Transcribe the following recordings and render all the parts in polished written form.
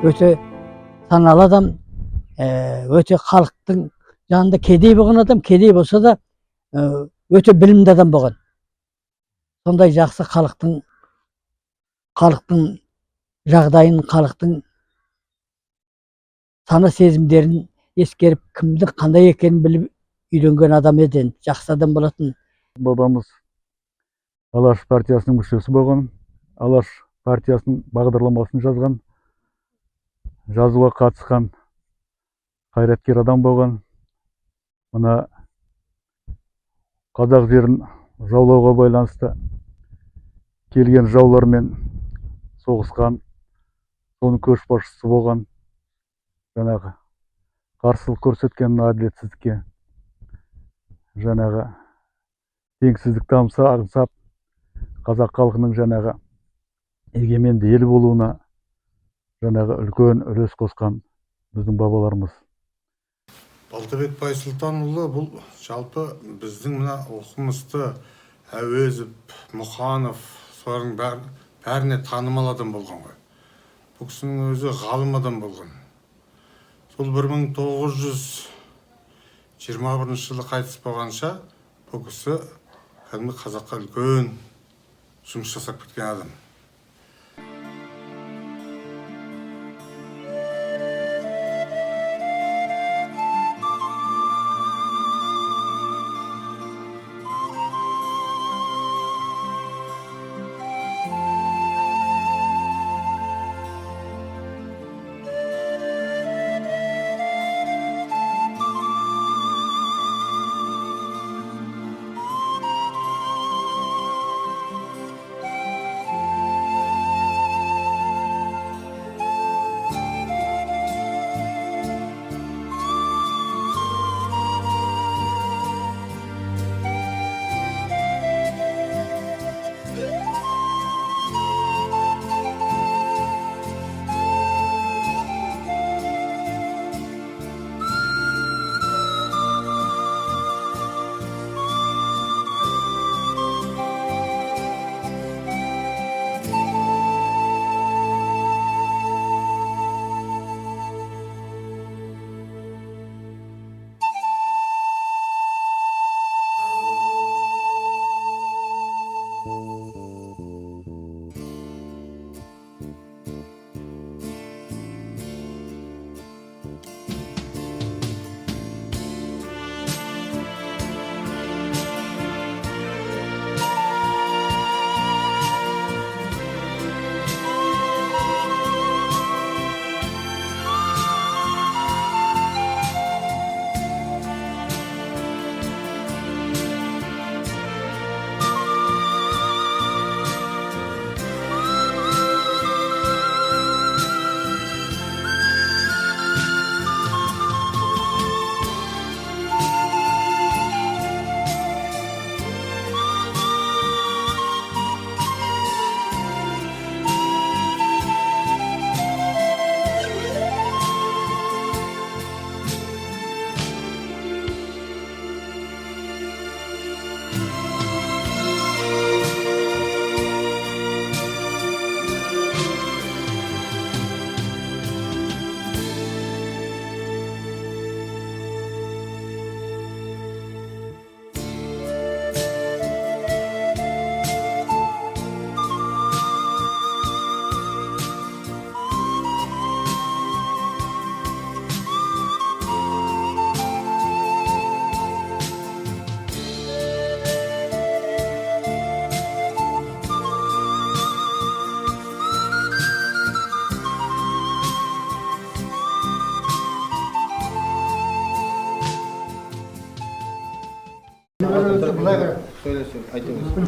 Öte sanal adam, öte халықтың жанында кедей болған адам, кедей болса да өте білімді адам болған. Сондай жақсы халықтың жағдайын, халықтың сана сезімдерін ескеріп, кімдің қандай екенін біліп үйренген адам еді, жақсы адам болатын. Бабамыз Алаш партиясының мүшесі болған, Алаш партиясының бағдарламасын жазған, жазуға қатысқан қайраткер адам болған. Мына қазақ жерін жаулауға байланысты келген жаулармен соғысқан, соның көшбасшысы болған, жаңағы қарсылық көрсеткен әділетсіздікке, жаңағы теңсіздікті аңсап, қазақ халқының жаңағы егеменді ел болуына жаңағы үлкен үлес қосқан біздің бабаларымыз. Балтабек Байсұлтанұлы бұл жалпы біздің мына оқымысты Әуезов, Мұқанов, солардың бәріне танымал адам болған ғой. Бұл кісінің өзі ғалым адам болған. Сол 1921 жылы қайтыс болғанша бұл кісі кәдімгі қазаққа үлкен жұмыс жасап кеткен адам.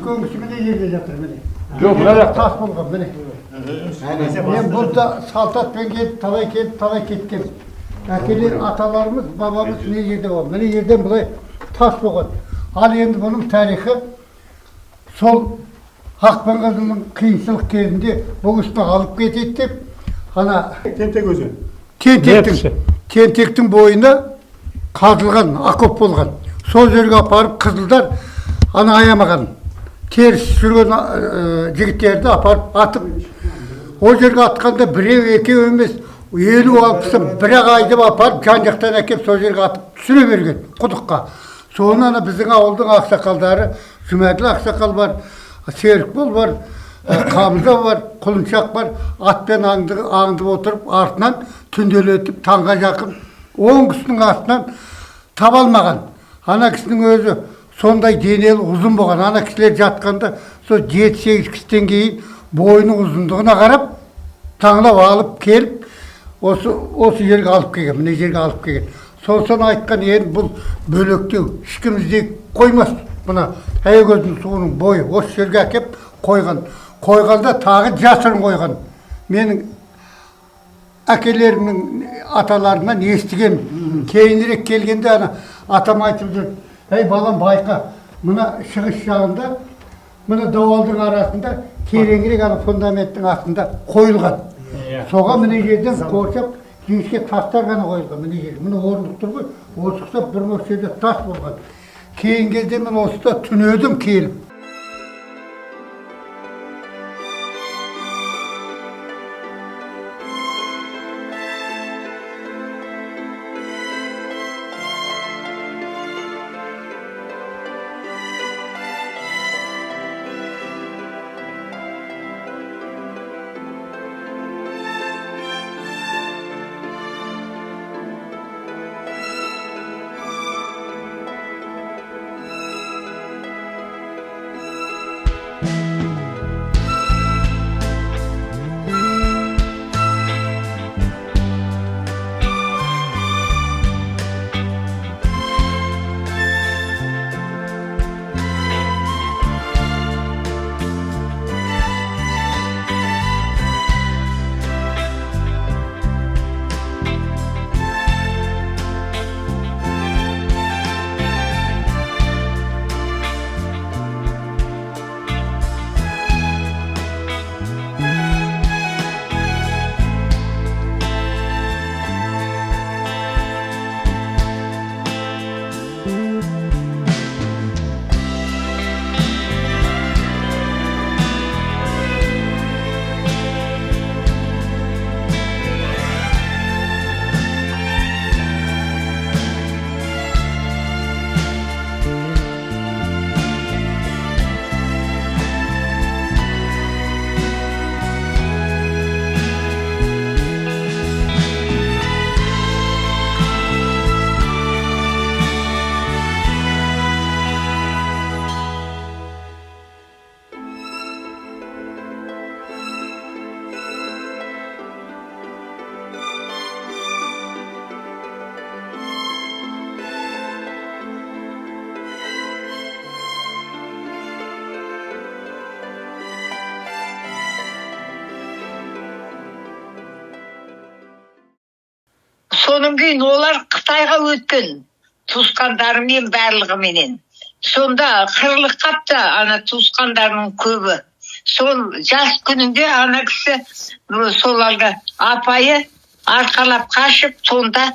үлкен кісі міне жерде жатыр міне. Жоқ, мына жақта. Тас болған міне. Мен burada салтатпен келіп, талай кеткен. Әкелер, аталарымыз, бабамыз міне жерде болған. Міне жерден бұлай тас болған. Ал енді бұның тарихы сол Ақпан қызының қиыншылық кезінде бұл кісіні алып кетеді деп, ана Тентек өзі. Тентектің бойына қазылған, окоп болған. Сол жерге апарып қызылдар ана аямаған. Теріс жүрген жігіттерді апарып атып, ол жерге атқанда біреу, екеу емес, 50-60 бір-ақ айдып апарып, жан-жақтан әкеп сол жерге атып түсіре берген құдыққа. Соны ана біздің ауылдың ақсақалдары, Жұмәділ ақсақал бар, Серікбол бар, Қамза бар, Құлыншақ бар, атпен аңдып отырып, артынан түнделетіп, таңға жақын, 10 кісінің астынан таба алмаған. Ана кісінің өзі сондай денелі ұзын болған. Ана кісілер жатқанда, сол 7-8 кісіден кейін бойының ұзындығына қарап, таңлап алып келіп, осы жерге алып келген, міне жерге алып келген. Сосын айтқан енді бұл бөлектеу, ешкімізде қоймас. Бұна әйгөздің суының бойы осы жерге әкеп қойған. Қойғанда тағы жасырын қойған. Менің әкелерімнің аталарынан естіген. Кейінірек келгенде ана атам айтып жүр. Әй балам байқа, мына шығыс жағында, мына дауалдың арасында тереңірек ана фундаменттің астында қойылған. Соға міне жерден қоршап, жіңішке тастар ғана қойылған. Міне жер, міне орындық тұр ғой. Осы құсап бір мөлшерде тас болған. Кейін кезде мен осыда түнедім келіп. Соның кейін олар Қытайға өткен туысқандарымен барлығыменен. Сонда қырылып қапты ана туысқандарының көбі. Сол жас күнінде ана кісі сол әлгі апайы арқалап қашып, сонда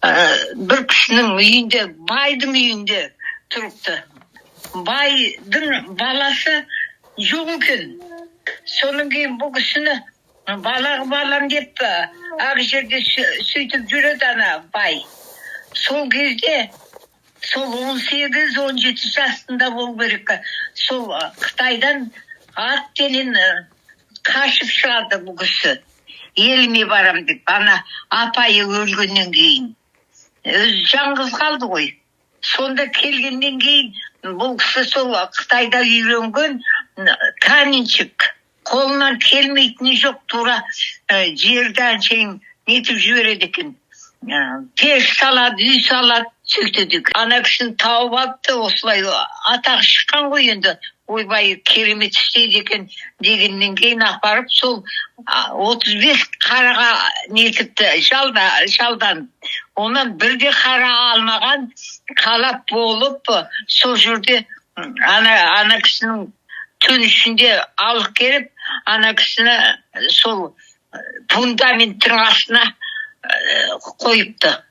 бір кісінің үйінде, байдың үйінде тұрыпты. Байдың баласы жоқ екен. Соның кейін бұл кісіні балам деп ақ жерде сөйтіп жүреді ана бай. Сол кезде, сол 18-17 жасында болу керек. Сол Қытайдан аттенен қашып шығады бұл кісі. Еліме барам деп, ана апайы өлгеннен кейін. Өзі жаңғыз қалды ғой. Сонда келгеннен кейін бұл кісі сол Қытайда үйренген каменщик. Қолынан келмейтіні жоқ, тура жерді әншейін нетіп жібереді екен. Пеш салады, үй салады, сөйтедік. Ана кісіні тауып алыпты, осылай атақ шыққан ғой енді. Ойбай керемет істейді екен дегеннен кейін апарып сол 35 қараға нетіпті жалдан. Онан бірде қара алмаған, қалап болып сол жерде ана кісінің түн ішінде алып келіп, ана кісіні сол фундаменттің астына қойыпты.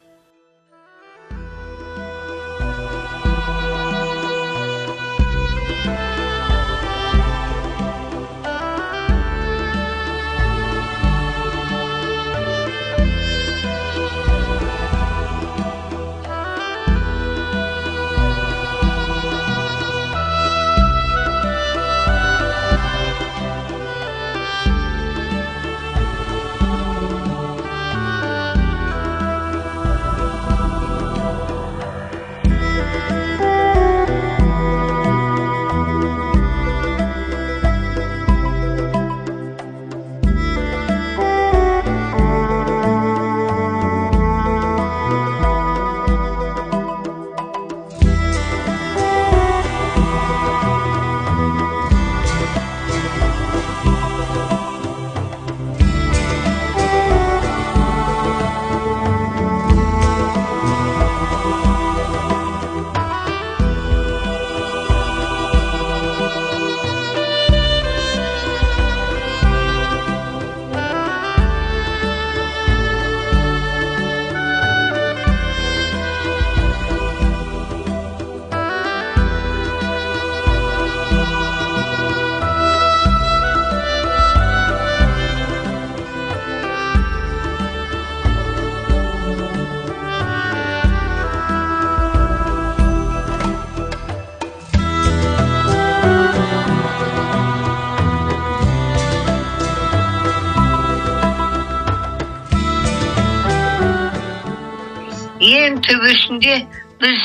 Ең төбесінде біз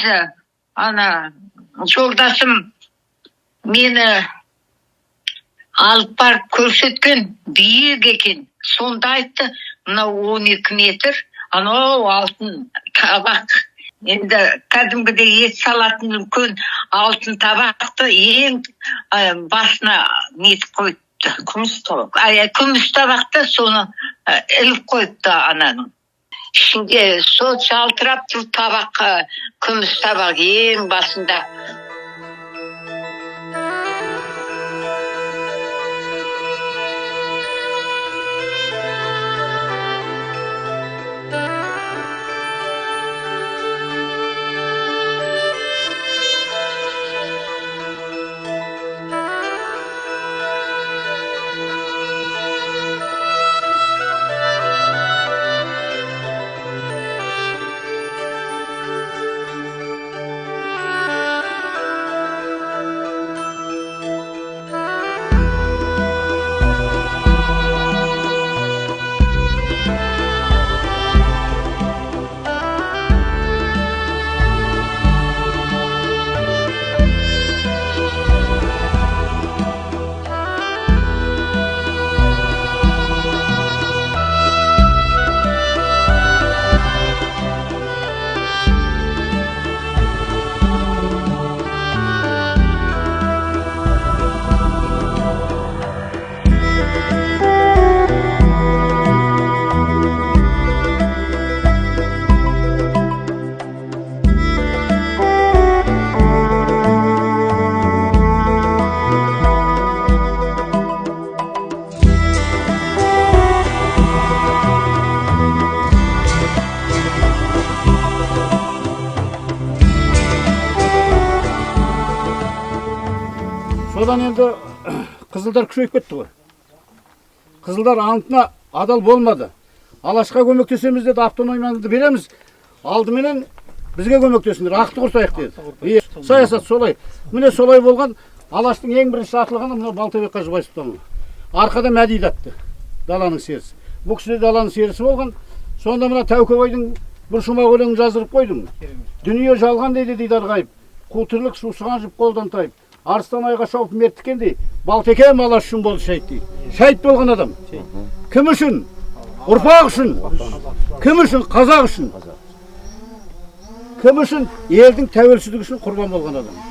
ана жолдасым мені алып барып көрсеткен биік екен. Сонда айтты, мынау 12 метр, анау алтын табақ. Енді кәдімгідей ет салатын үлкен алтын табақты ең басына нетіп қойыпты. Күміс табақты соны іліп қойыпты ананың. Şimdi сол жалтырап тұр табақ, күміс табақ ең басында. Содан енді қызылдар күшейіп кетті ғой. Қызылдар антына адал болмады. Алашқа көмектесеміз деді, автономияны береміз. Алдыменен бізге көмектесіңдер, ақты құрсайық деді. Саясат солай. Міне солай болған. Алаштың ең бірінші атылғаны мына Балтабек Қажыбайұлы. Арқада Мәди атты. Даланың серісі. Бұл кісі даланың серісі болған. Сонда мына Тәукебайдың бір шумақ өлеңін жаздырып қойдым. Дүние жалған дейді Дидар ғайып. Қу тірлік сусыған жіп қолдан тайып. Арыстан айға шауып мерттікендей, Балтекем Алаш үшін болды шәйт дейді. Шәйт болған адам. Кім үшін? Ұрпақ үшін. Кім үшін? Қазақ үшін. кім үшін? Елдің тәуелсіздігі үшін құрбан болған адам.